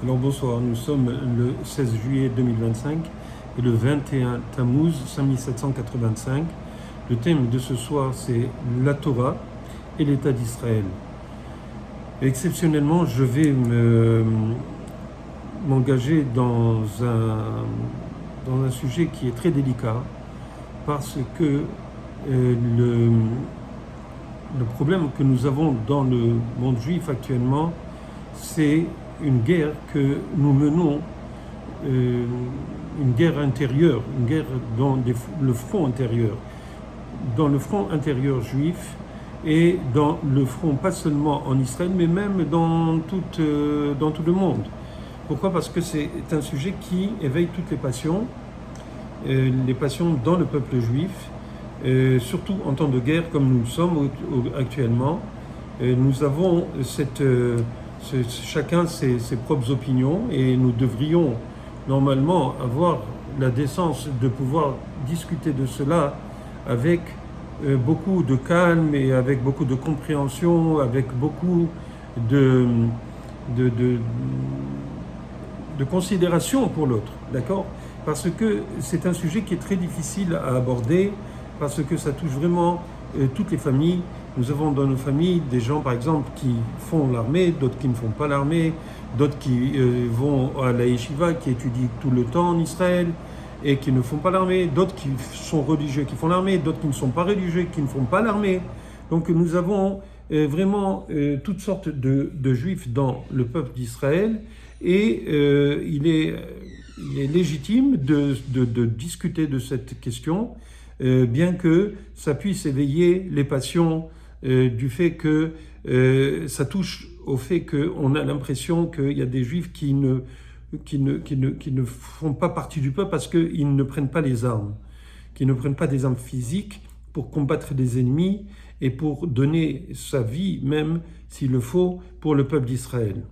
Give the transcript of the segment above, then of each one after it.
Alors bonsoir, nous sommes le 16 juillet 2025 et le 21 Tammuz 5785. Le thème de ce soir c'est la Torah et l'État d'Israël. Exceptionnellement, je vais m'engager dans un sujet qui est très délicat parce que le problème que nous avons dans le monde juif actuellement, c'est une guerre que nous menons, une guerre intérieure, une guerre dans le front intérieur juif et dans le front pas seulement en Israël, mais même dans tout le monde. Pourquoi? Parce que c'est un sujet qui éveille toutes les passions dans le peuple juif, surtout en temps de guerre comme nous le sommes actuellement. Nous avons chacun ses propres opinions et nous devrions normalement avoir la décence de pouvoir discuter de cela avec beaucoup de calme et avec beaucoup de compréhension, avec beaucoup de considération pour l'autre, d'accord? Parce que c'est un sujet qui est très difficile à aborder, parce que ça touche vraiment toutes les familles. Nous avons dans nos familles des gens, par exemple, qui font l'armée, d'autres qui ne font pas l'armée, d'autres qui vont à la yeshiva, qui étudient tout le temps en Israël et qui ne font pas l'armée, d'autres qui sont religieux, qui font l'armée, d'autres qui ne sont pas religieux, qui ne font pas l'armée. Donc nous avons vraiment toutes sortes de juifs dans le peuple d'Israël et il est légitime de discuter de cette question, bien que ça puisse éveiller les passions du fait que ça touche au fait qu'on a l'impression qu'il y a des juifs qui ne font pas partie du peuple parce qu'ils ne prennent pas les armes, qui ne prennent pas des armes physiques pour combattre des ennemis et pour donner sa vie même, s'il le faut, pour le peuple d'Israël.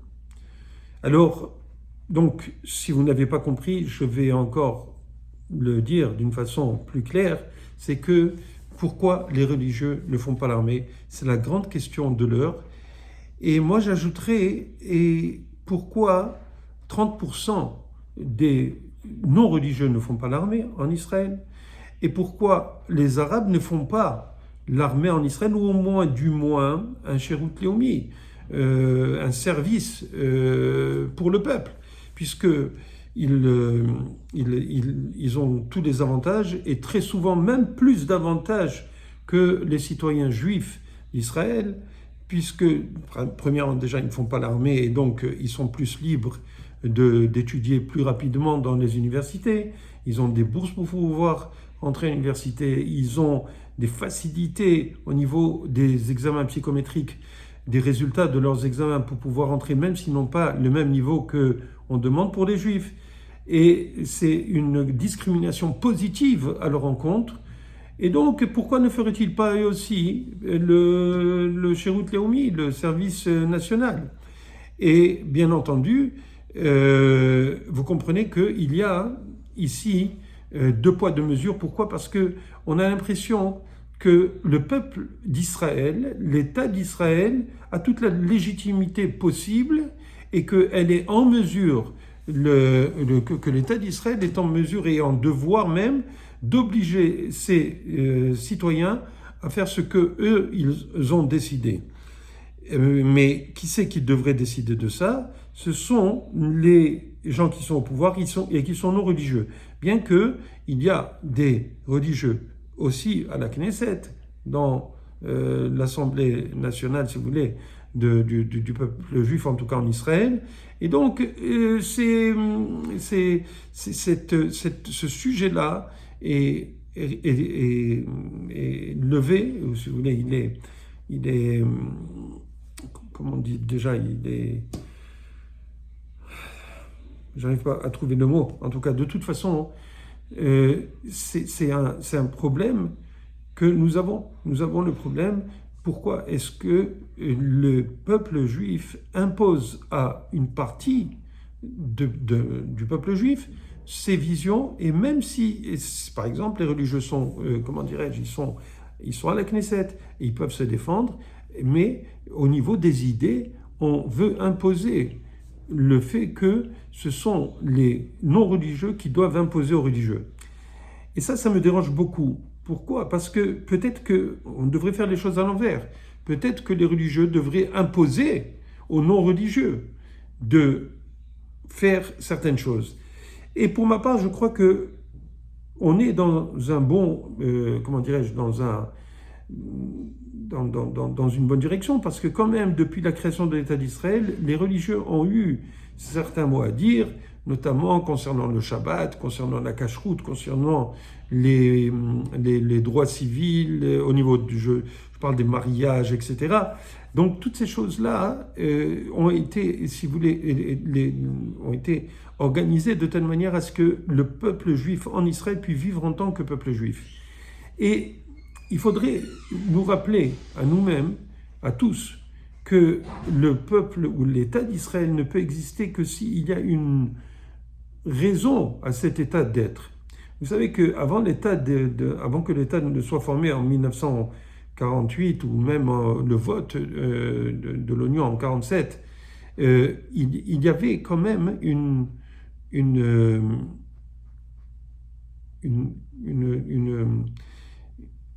Alors, donc, si vous n'avez pas compris, je vais encore le dire d'une façon plus claire, c'est que pourquoi les religieux ne font pas l'armée? C'est la grande question de l'heure. Et moi j'ajouterais, et pourquoi 30% des non-religieux ne font pas l'armée en Israël? Et pourquoi les Arabes ne font pas l'armée en Israël, ou au moins, du moins, un Sherut Leomi, un service pour le peuple, puisque ils ont tous les avantages, et très souvent même plus d'avantages que les citoyens juifs d'Israël, puisque, premièrement, déjà, ils ne font pas l'armée, et donc ils sont plus libres d'étudier plus rapidement dans les universités. Ils ont des bourses pour pouvoir entrer à l'université, ils ont des facilités au niveau des examens psychométriques, des résultats de leurs examens pour pouvoir entrer, même s'ils n'ont pas le même niveau qu'on demande pour les juifs. Et c'est une discrimination positive à leur encontre. Et donc, pourquoi ne ferait-il pas eux aussi le Sherut Leomi, le service national? Et bien entendu, vous comprenez qu'il y a ici deux poids, deux mesures. Pourquoi? Parce qu'on a l'impression que le peuple d'Israël, l'État d'Israël, a toute la légitimité possible et qu'elle est en mesure, que l'État d'Israël est en mesure et en devoir même d'obliger ses citoyens à faire ce qu'eux, ils ont décidé. Mais qui c'est qui devrait décider de ça? Ce sont les gens qui sont au pouvoir et qui sont non religieux. Bien qu'il y a des religieux aussi à la Knesset, dans l'Assemblée nationale, si vous voulez, du peuple juif, en tout cas en Israël. Et donc, ce sujet-là est levé, si vous voulez, il est comment on dit déjà, j'arrive pas à trouver le mot. En tout cas, de toute façon, c'est un problème que nous avons. Nous avons le problème. Pourquoi est-ce que le peuple juif impose à une partie du peuple juif ses visions, et même si, par exemple, les religieux sont, comment dirais-je, ils sont à la Knesset, et ils peuvent se défendre, mais au niveau des idées, on veut imposer le fait que ce sont les non-religieux qui doivent imposer aux religieux. Et ça me dérange beaucoup. Pourquoi? Parce que peut-être qu'on devrait faire les choses à l'envers. Peut-être que les religieux devraient imposer aux non-religieux de faire certaines choses. Et pour ma part, je crois que on est dans un bon, comment dirais-je, dans une bonne direction, parce que quand même, depuis la création de l'État d'Israël, les religieux ont eu certains mots à dire, notamment concernant le Shabbat, concernant la cacheroute, concernant les droits civils, au niveau du jeu, je parle des mariages, etc. Donc toutes ces choses-là ont été, si vous voulez, ont été organisées de telle manière à ce que le peuple juif en Israël puisse vivre en tant que peuple juif. Et il faudrait nous rappeler à nous-mêmes, à tous, que le peuple ou l'État d'Israël ne peut exister que s'il y a une raison à cet état d'être. Vous savez qu'avant avant que l'État ne soit formé en 1948 ou même le vote de l'ONU en 1947, il y avait quand même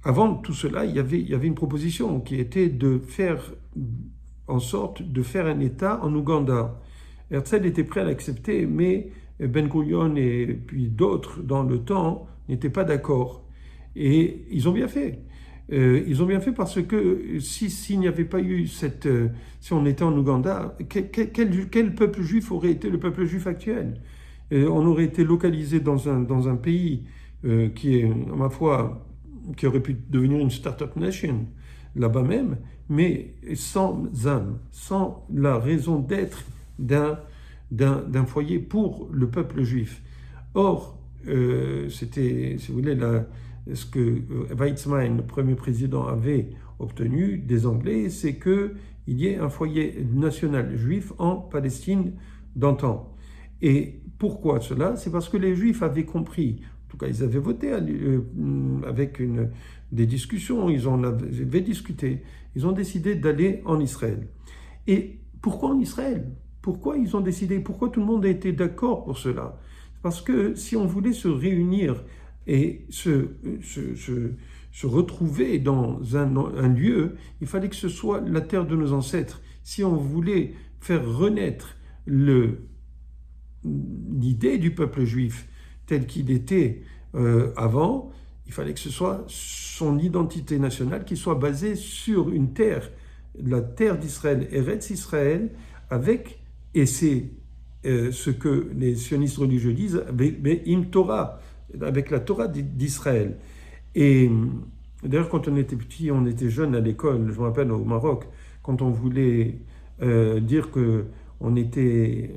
avant tout cela, il y avait une proposition qui était de faire en sorte de faire un État en Ouganda. Herzl était prêt à l'accepter, mais Ben-Gurion et puis d'autres dans le temps n'étaient pas d'accord. Et ils ont bien fait. Ils ont bien fait parce que s'il n'y avait pas eu si on était en Ouganda, quel peuple juif aurait été le peuple juif actuel? On aurait été localisé dans un pays qui est, à ma foi, qui aurait pu devenir une start-up nation là-bas même, mais sans âme, sans la raison d'être d'un foyer pour le peuple juif. Or, c'était, si vous voulez, ce que Weizmann, le premier président, avait obtenu des Anglais, c'est qu'il y ait un foyer national juif en Palestine d'antan. Et pourquoi cela? C'est parce que les Juifs avaient compris, en tout cas ils avaient voté avec des discussions, ils en avaient discuté, ils ont décidé d'aller en Israël. Et pourquoi en Israël? Pourquoi ils ont décidé? Pourquoi tout le monde a été d'accord pour cela? Parce que si on voulait se réunir et se retrouver dans un lieu, il fallait que ce soit la terre de nos ancêtres. Si on voulait faire renaître l'idée du peuple juif tel qu'il était avant, il fallait que ce soit son identité nationale qui soit basée sur une terre, la terre d'Israël, Eretz Israël, et c'est ce que les sionistes religieux disent, im Torah, avec la Torah d'Israël. Et d'ailleurs, quand on était petit, on était jeune à l'école, je me rappelle au Maroc, quand on voulait dire qu'on était...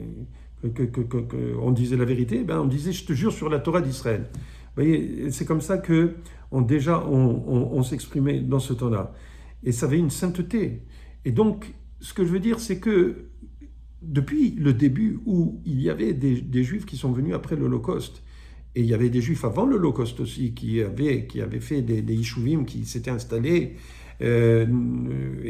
on disait la vérité, on disait « je te jure sur la Torah d'Israël ». Vous voyez, c'est comme ça qu'on s'exprimait dans ce temps-là. Et ça avait une sainteté. Et donc, ce que je veux dire, c'est que depuis le début où il y avait des Juifs qui sont venus après l'Holocauste, et il y avait des Juifs avant l'Holocauste aussi qui avaient fait des Yishuvim qui s'étaient installés, et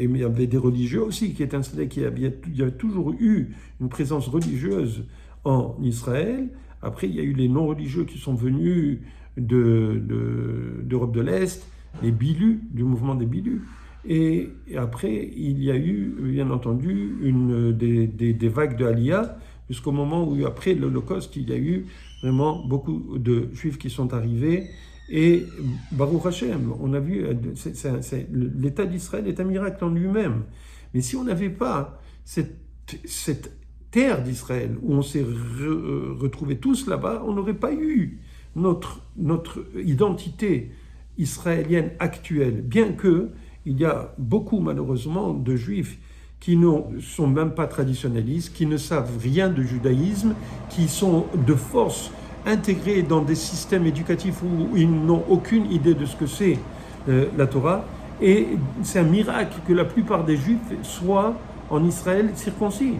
il y avait des religieux aussi qui étaient installés, il y avait toujours eu une présence religieuse en Israël. Après, il y a eu les non-religieux qui sont venus d'Europe de l'Est, les Bilus, du mouvement des Bilus. Et après, il y a eu, bien entendu, des vagues de Aliyah, jusqu'au moment où, après l'Holocauste, il y a eu vraiment beaucoup de Juifs qui sont arrivés. Et Baruch Hashem, on a vu, l'État d'Israël est un miracle en lui-même. Mais si on n'avait pas cette terre d'Israël, où on s'est retrouvés tous là-bas, on n'aurait pas eu notre identité israélienne actuelle, bien que il y a beaucoup, malheureusement, de Juifs qui ne sont même pas traditionnalistes, qui ne savent rien de judaïsme, qui sont de force intégrés dans des systèmes éducatifs où ils n'ont aucune idée de ce que c'est la Torah. Et c'est un miracle que la plupart des Juifs soient en Israël circoncis.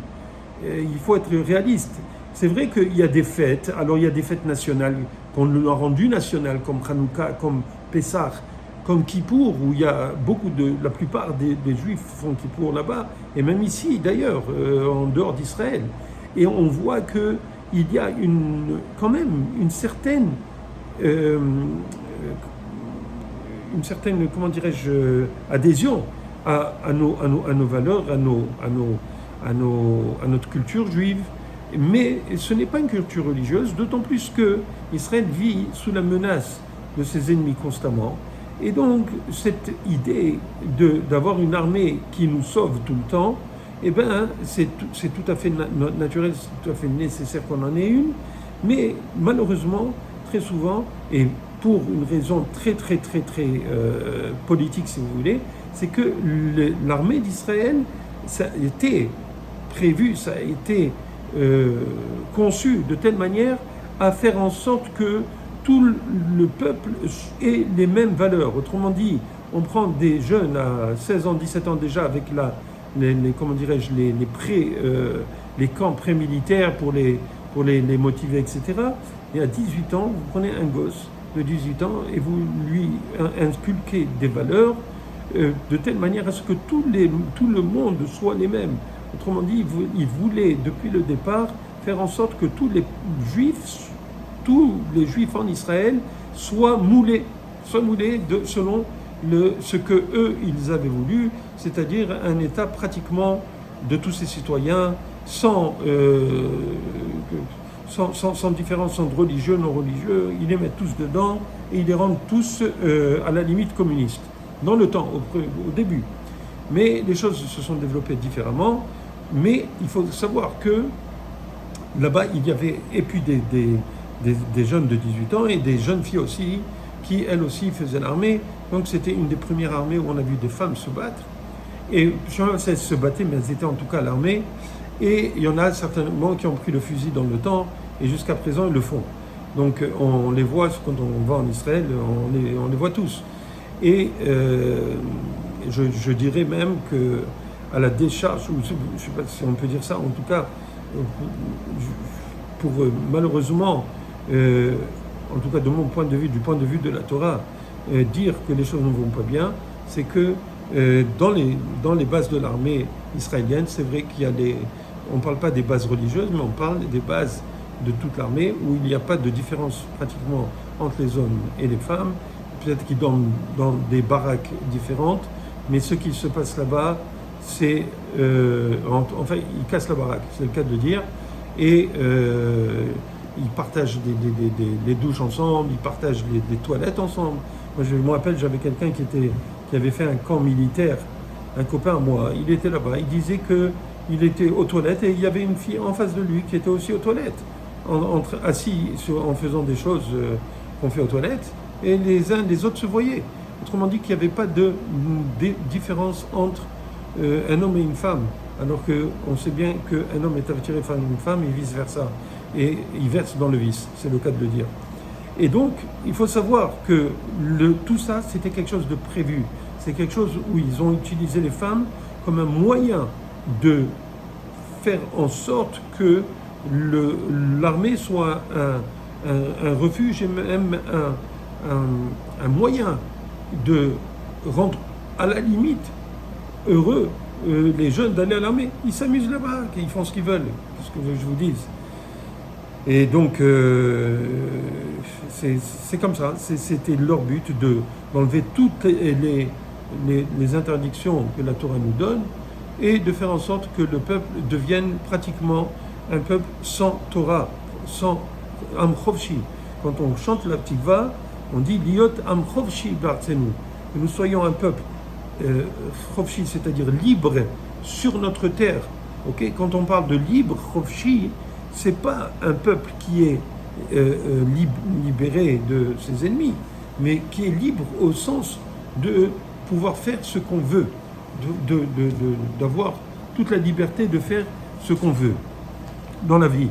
Il faut être réaliste. C'est vrai qu'il y a des fêtes, alors il y a des fêtes nationales qu'on a rendues nationales, comme Hanouka, comme Pessah, comme Kippour, où il y a la plupart des Juifs font Kippour là-bas, et même ici d'ailleurs, en dehors d'Israël. Et on voit qu'il y a quand même une certaine, comment dirais-je, adhésion à nos valeurs, à notre culture juive. Mais ce n'est pas une culture religieuse, d'autant plus que Israël vit sous la menace de ses ennemis constamment. Et donc, cette idée d'avoir une armée qui nous sauve tout le temps, eh ben, c'est tout à fait naturel, c'est tout à fait nécessaire qu'on en ait une. Mais malheureusement, très souvent, et pour une raison très politique, si vous voulez, c'est que l'armée d'Israël, ça a été prévu, ça a été conçu de telle manière à faire en sorte que tout le peuple ait les mêmes valeurs. Autrement dit, on prend des jeunes à 16 ans, 17 ans déjà avec comment dirais-je, les camps pré-militaires pour les motiver, etc. Et à 18 ans, vous prenez un gosse de 18 ans et vous lui inculquez des valeurs de telle manière à ce que tout le monde soit les mêmes. Autrement dit, il voulait depuis le départ faire en sorte que tous les juifs en Israël soient moulés selon ce que eux ils avaient voulu, c'est-à-dire un État pratiquement de tous ses citoyens, sans différence entre religieux, non religieux. Ils les mettent tous dedans et ils les rendent tous à la limite communistes, dans le temps, au début. Mais les choses se sont développées différemment. Mais il faut savoir que là-bas, il y avait et puis des jeunes de 18 ans et des jeunes filles aussi, qui elles aussi faisaient l'armée. Donc c'était une des premières armées où on a vu des femmes se battre. Et je ne sais pas si elles se battaient, mais elles étaient en tout cas à l'armée. Et il y en a certainement qui ont pris le fusil dans le temps, et jusqu'à présent ils le font. Donc on les voit, quand on va en Israël, on les voit tous. Et je dirais même que à la décharge, ou je ne sais pas si on peut dire ça, en tout cas, malheureusement, en tout cas de mon point de vue, du point de vue de la Torah, dire que les choses ne vont pas bien, c'est que dans les bases de l'armée israélienne, c'est vrai qu'il y a on ne parle pas des bases religieuses, mais on parle des bases de toute l'armée, où il n'y a pas de différence pratiquement entre les hommes et les femmes. Peut-être qu'ils dorment dans des baraques différentes, mais ce qui se passe là-bas, c'est... enfin, ils cassent la baraque, c'est le cas de le dire, et ils partagent des douches ensemble, ils partagent des toilettes ensemble. Moi, je me rappelle, j'avais quelqu'un qui avait fait un camp militaire, un copain à moi, il était là-bas, il disait qu'il était aux toilettes et il y avait une fille en face de lui qui était aussi aux toilettes, assis en faisant des choses qu'on fait aux toilettes, et les uns les autres se voyaient. Autrement dit qu'il n'y avait pas de différence entre un homme et une femme, alors qu'on sait bien qu'un homme est attiré par une femme et vice-versa, et il verse dans le vice, c'est le cas de le dire. Et donc, il faut savoir que tout ça, c'était quelque chose de prévu. C'est quelque chose où ils ont utilisé les femmes comme un moyen de faire en sorte que l'armée soit un refuge et même un moyen de rendre à la limite heureux les jeunes d'aller à l'armée. Ils s'amusent là-bas, ils font ce qu'ils veulent, ce que je vous dise. Et donc, c'est comme ça, c'était leur but d'enlever toutes les interdictions que la Torah nous donne et de faire en sorte que le peuple devienne pratiquement un peuple sans Torah, sans Am Chovshi. Quand on chante la Tikva, on dit Liot Am Chovshi B'Artzenu, que nous soyons un peuple Chovshi, c'est-à-dire libre sur notre terre. Okay? Quand on parle de libre, Chovshi, c'est pas un peuple qui est libéré de ses ennemis, mais qui est libre au sens de pouvoir faire ce qu'on veut, d'avoir toute la liberté de faire ce qu'on veut dans la vie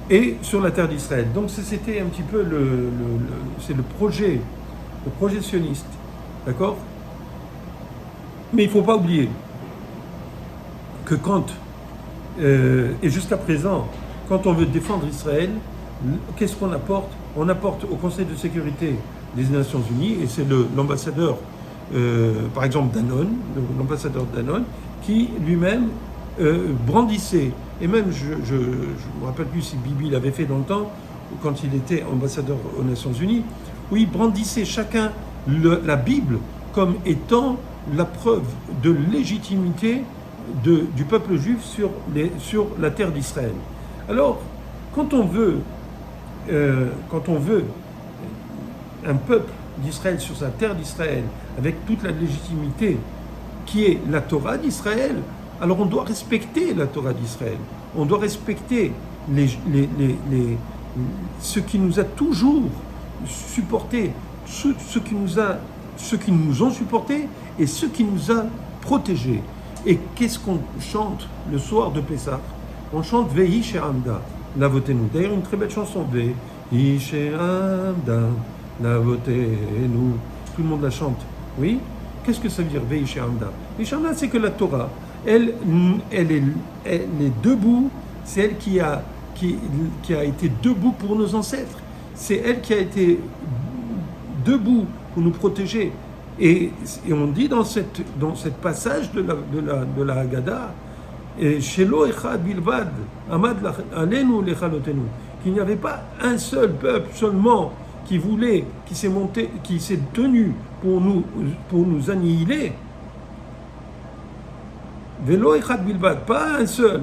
et sur la terre d'Israël. Donc c'était un petit peu c'est le projet sioniste, d'accord? Mais il ne faut pas oublier que et jusqu'à présent, quand on veut défendre Israël, qu'est-ce qu'on apporte? On apporte au Conseil de sécurité des Nations Unies, et c'est l'ambassadeur, par exemple Danone, l'ambassadeur Danone, qui lui-même brandissait, et même je ne me rappelle plus si Bibi l'avait fait dans le temps, quand il était ambassadeur aux Nations Unies, où il brandissait chacun la Bible comme étant la preuve de légitimité du peuple juif sur la terre d'Israël. Alors, quand on veut un peuple d'Israël sur sa terre d'Israël, avec toute la légitimité qui est la Torah d'Israël, alors on doit respecter la Torah d'Israël. On doit respecter ce qui nous a toujours supporté, ceux qui nous ont supportés et ceux qui nous a protégés. Et qu'est-ce qu'on chante le soir de Pessah? On chante Vehi She'amda, Lavotenu. D'ailleurs, une très belle chanson, Vehi She'amda, Lavotenu. Tout le monde la chante. Oui? Qu'est-ce que ça veut dire, Vehi She'amda? Vehi She'amda, c'est que la Torah, elle est debout, c'est elle qui a été debout pour nos ancêtres. C'est elle qui a été debout pour nous protéger. Et on dit dans cette passage de la Haggadah, Shelo echad bilvad, amad alenu lechalotenu, qu'il n'y avait pas un seul peuple seulement qui s'est tenu pour nous annihiler. Velo echad bilvad, pas un seul.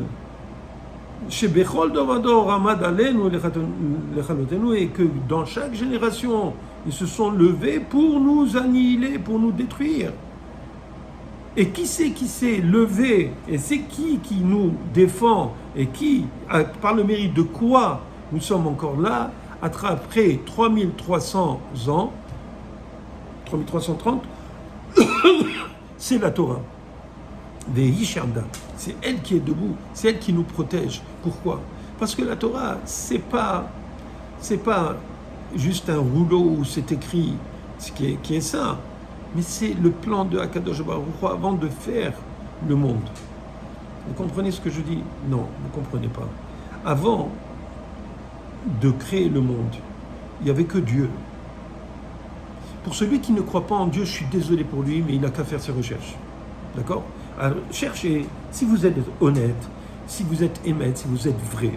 Shebechol dovador amad alenu lechalotenu, et que dans chaque génération, ils se sont levés pour nous annihiler, pour nous détruire. Et qui s'est levé, et c'est qui nous défend, et qui, par le mérite de quoi nous sommes encore là, après 3300 ans, 3330, c'est la Torah. Vehi She'amda, c'est elle qui est debout, c'est elle qui nous protège. Pourquoi? Parce que la Torah, c'est pas juste un rouleau où c'est écrit ce qui est ça, mais c'est le plan de Akadosh Baruch Hu avant de faire le monde. Vous comprenez ce que je dis? Non, vous ne comprenez pas. Avant de créer le monde, il n'y avait que Dieu. Pour celui qui ne croit pas en Dieu, je suis désolé pour lui, mais il n'a qu'à faire ses recherches. D'accord? Alors, cherchez, si vous êtes honnête, si vous êtes émet, si vous êtes vrai,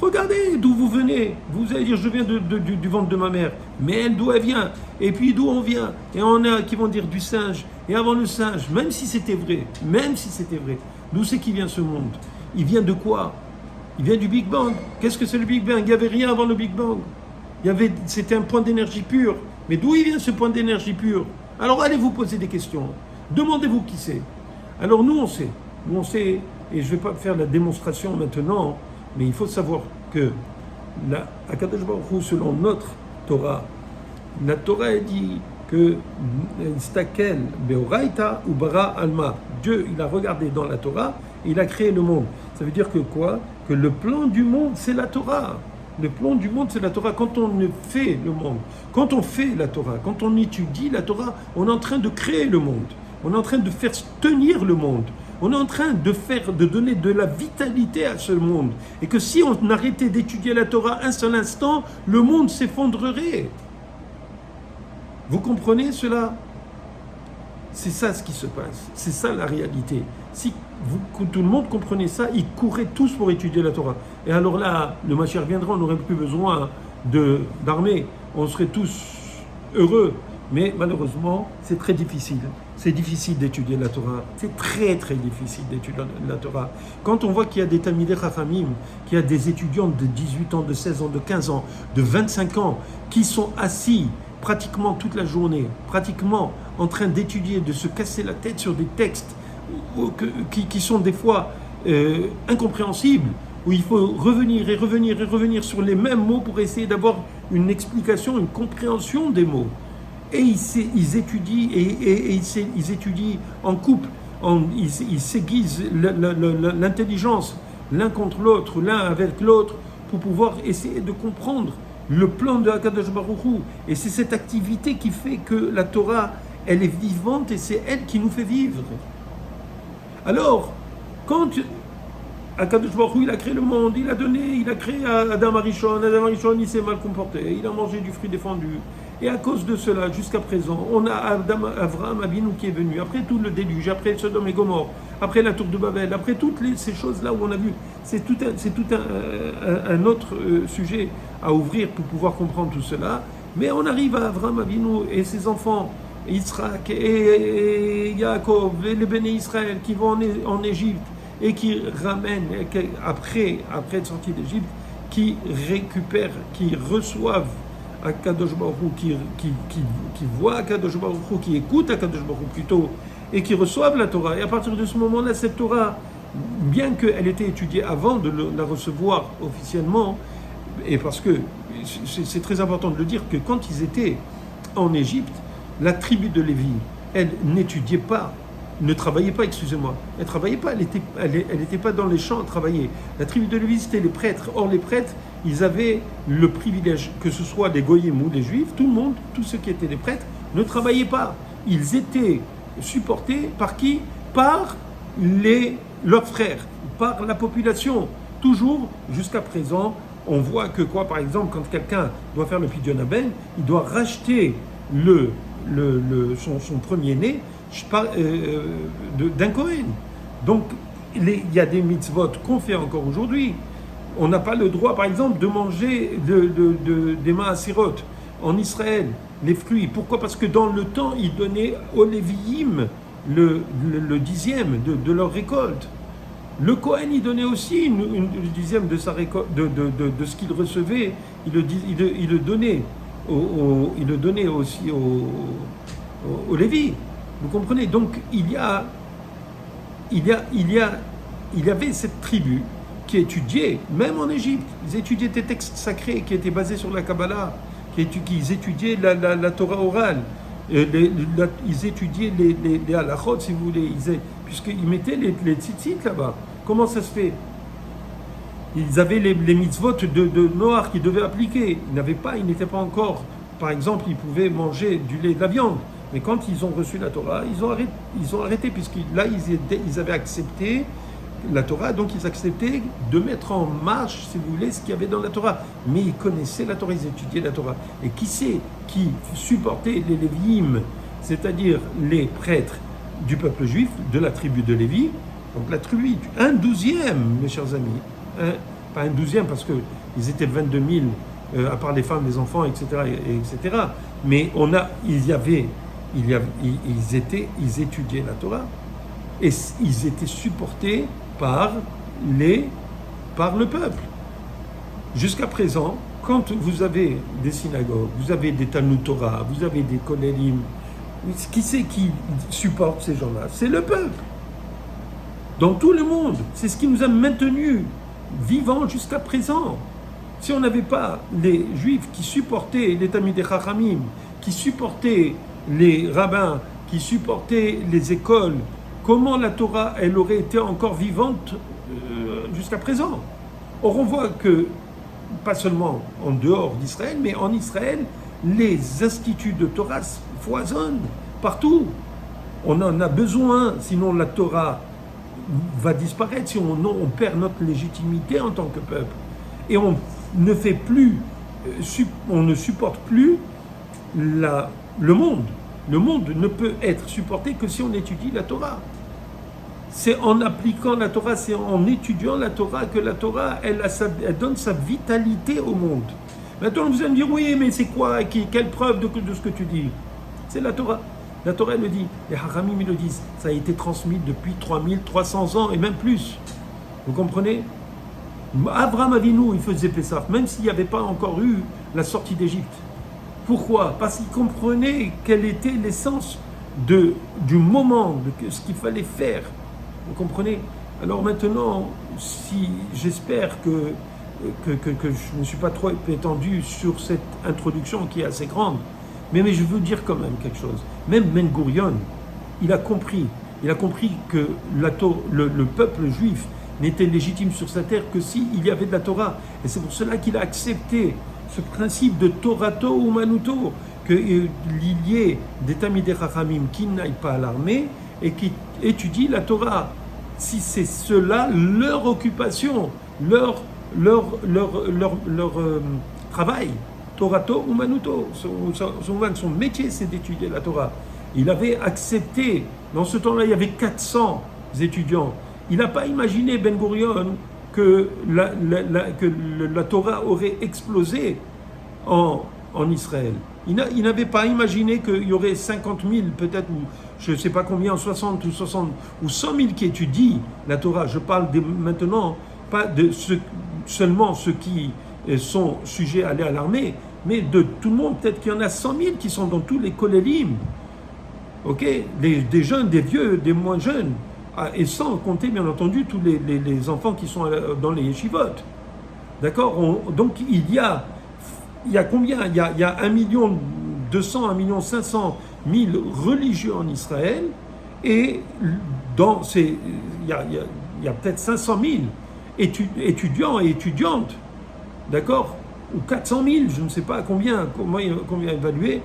regardez d'où vous venez. Vous allez dire, je viens du ventre de ma mère. Mais elle, d'où elle vient? Et puis d'où on vient? Et on a qui vont dire du singe. Et avant le singe, même si c'était vrai, d'où c'est qu'il vient ce monde? Il vient de quoi? Il vient du Big Bang. Qu'est-ce que c'est le Big Bang? Il n'y avait rien avant le Big Bang. C'était un point d'énergie pure. Mais d'où il vient ce point d'énergie pure? Alors allez vous poser des questions. Demandez-vous qui c'est. Alors nous on sait, et je ne vais pas faire la démonstration maintenant, mais il faut savoir que Akadosh Baruch Hu, selon notre Torah, la Torah dit que Stakel Beoraita ou Bara Alma. Dieu, il a regardé dans la Torah et il a créé le monde. Ça veut dire que quoi? Que le plan du monde, c'est la Torah. Le plan du monde, c'est la Torah. Quand on fait le monde, quand on fait la Torah, quand on étudie la Torah, on est en train de créer le monde. On est en train de faire tenir le monde. On est en train de donner de la vitalité à ce monde. Et que si on arrêtait d'étudier la Torah un seul instant, le monde s'effondrerait. Vous comprenez cela? C'est ça ce qui se passe. C'est ça la réalité. Si tout le monde comprenait ça, ils couraient tous pour étudier la Torah. Et alors là, le Mashiach viendra, on n'aurait plus besoin d'armée. On serait tous heureux. Mais malheureusement, c'est très difficile. C'est difficile d'étudier la Torah. C'est très très difficile d'étudier la Torah. Quand on voit qu'il y a des Talmidei Chachamim, qu'il y a des étudiants de 18 ans, de 16 ans, de 15 ans, de 25 ans, qui sont assis pratiquement toute la journée, pratiquement en train d'étudier, de se casser la tête sur des textes qui sont des fois incompréhensibles, où il faut revenir sur les mêmes mots pour essayer d'avoir une explication, une compréhension des mots. Et ils étudient ils étudient en couple, ils s'aiguisent l'intelligence l'un contre l'autre, l'un avec l'autre, pour pouvoir essayer de comprendre le plan de Akadosh Baruch Hu. Et c'est cette activité qui fait que la Torah, elle est vivante et c'est elle qui nous fait vivre. Alors, quand Akadosh Baruch Hu, il a créé le monde, il a créé Adam Arishon, il s'est mal comporté, il a mangé du fruit défendu. Et à cause de cela, jusqu'à présent, on a Avraham Avinu qui est venu, après tout le déluge, après Sodome et Gomorrhe, après la tour de Babel, après toutes ces choses-là où on a vu, c'est tout un autre sujet à ouvrir pour pouvoir comprendre tout cela. Mais on arrive à Avraham Avinu et ses enfants, Yitzhak et Yaakov, et les béné Israël qui vont en Égypte et qui ramènent, après être sortis d'Égypte, qui récupèrent, qui reçoivent Akadosh Baruch Hu, qui voient Akadosh Baruch Hu, qui écoutent Akadosh Baruch Hu plutôt, et qui reçoivent la Torah. Et à partir de ce moment-là, cette Torah, bien qu'elle était étudiée avant de la recevoir officiellement, et parce que c'est très important de le dire que quand ils étaient en Égypte, la tribu de Lévi, elle n'étudiait pas, ne travaillait pas, excusez-moi, elle travaillait pas, elle était pas dans les champs à travailler. La tribu de Lévi, c'était les prêtres. Or, les prêtres, ils avaient le privilège, que ce soit les goyim ou les juifs, tout le monde, tous ceux qui étaient des prêtres, ne travaillaient pas. Ils étaient supportés par qui? Par leurs frères, par la population. Toujours, jusqu'à présent, on voit que quoi, par exemple, quand quelqu'un doit faire le pidyon aben, il doit racheter son premier-né d'un Kohen. Donc, il y a des mitzvot qu'on fait encore aujourd'hui. On n'a pas le droit, par exemple, de manger des maasirot en Israël, les fruits. Pourquoi? Parce que dans le temps, ils donnaient aux Lévi'im le dixième de leur récolte. Le Kohen, il donnait aussi le dixième de sa récolte, de ce qu'il recevait. Il le donnait aussi aux Lévi. Vous comprenez? Donc il y avait cette tribu qui étudiait, même en Égypte, ils étudiaient des textes sacrés qui étaient basés sur la Kabbalah, ils étudiaient la Torah orale, ils étudiaient les halachot, si vous voulez, puisqu'ils mettaient les tzitzit là-bas. Comment ça se fait? Ils avaient les mitzvot de Noach qu'ils devaient appliquer. Ils n'étaient pas encore, par exemple, ils pouvaient manger du lait, de la viande. Mais quand ils ont reçu la Torah, ils ont arrêté, puisque là, ils avaient accepté la Torah, donc ils acceptaient de mettre en marche, si vous voulez, ce qu'il y avait dans la Torah. Mais ils connaissaient la Torah, ils étudiaient la Torah. Et qui c'est qui supportait les Lévi'im, c'est-à-dire les prêtres du peuple juif, de la tribu de Lévi? Donc la tribu, 1/12, mes chers amis. Pas 1/12, parce qu'ils étaient 22 000, à part les femmes, les enfants, etc. etc. Mais ils étudiaient la Torah. Et ils étaient supportés par le peuple. Jusqu'à présent, quand vous avez des synagogues, vous avez des Talmud Torah, vous avez des Kollelim, qui c'est qui supporte ces gens-là? C'est le peuple. Dans tout le monde. C'est ce qui nous a maintenus vivants jusqu'à présent. Si on n'avait pas les Juifs qui supportaient les Talmidei Chachamim, qui supportaient les rabbins, qui supportaient les écoles, comment la Torah, elle aurait été encore vivante jusqu'à présent? Or, on voit que, pas seulement en dehors d'Israël, mais en Israël, les instituts de Torah foisonnent partout. On en a besoin, sinon la Torah va disparaître, si on perd notre légitimité en tant que peuple. Et on ne supporte plus le monde. Le monde ne peut être supporté que si on étudie la Torah. C'est en appliquant la Torah, c'est en étudiant la Torah que la Torah, elle donne sa vitalité au monde. Maintenant, vous allez me dire, oui, mais c'est quoi? Quelle preuve de ce que tu dis? C'est la Torah. La Torah, elle le dit. Les Haramim, ils le disent. Ça a été transmis depuis 3300 ans et même plus. Vous comprenez? Avraham Avinu, il faisait Pessah, même s'il n'y avait pas encore eu la sortie d'Égypte. Pourquoi? Parce qu'il comprenait quelle était l'essence du moment, de ce qu'il fallait faire. Vous comprenez? Alors maintenant, j'espère que je ne me suis pas trop étendu sur cette introduction qui est assez grande, mais je veux dire quand même quelque chose. Même Ben Gurion, il a compris que le peuple juif n'était légitime sur sa terre que s'il y avait de la Torah. Et c'est pour cela qu'il a accepté ce principe de Torato ou Manuto, qu'il y ait des Talmidei Chachamim qui n'aillent pas à l'armée et qui étudient la Torah. Si c'est cela leur occupation, leur travail, Torato Umanuto. Son métier, c'est d'étudier la Torah. Il avait accepté, dans ce temps-là, il y avait 400 étudiants. Il n'a pas imaginé, Ben Gurion, que la Torah aurait explosé en Israël. Il n'avait pas imaginé qu'il y aurait 50 000, peut-être, ou je ne sais pas combien, 60 ou 60 ou 100 000 qui étudient la Torah. Je parle maintenant pas de seulement ceux qui sont sujets à aller à l'armée, mais de tout le monde. Peut-être qu'il y en a 100 000 qui sont dans tous les kolélim. Ok, des jeunes, des vieux, des moins jeunes, et sans compter bien entendu tous les enfants qui sont dans les yeshivot. D'accord. Donc il y a combien? Il y a 1 200 000, 1 500 000 religieux en Israël, et il y a peut-être 500 000 étudiants et étudiantes, d'accord, ou 400 000, je ne sais pas combien évaluer,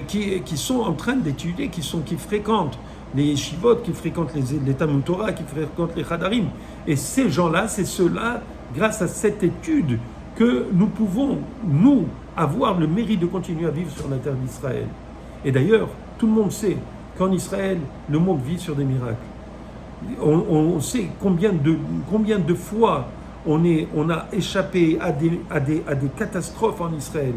qui sont en train d'étudier, qui fréquentent les yeshivot, qui fréquentent les Talmud Torah, qui fréquentent les Chadarim. Et ces gens-là, c'est ceux-là, grâce à cette étude, que nous pouvons, nous, avoir le mérite de continuer à vivre sur la terre d'Israël. Et d'ailleurs, tout le monde sait qu'en Israël, le monde vit sur des miracles. On sait combien de fois on a échappé à des catastrophes en Israël.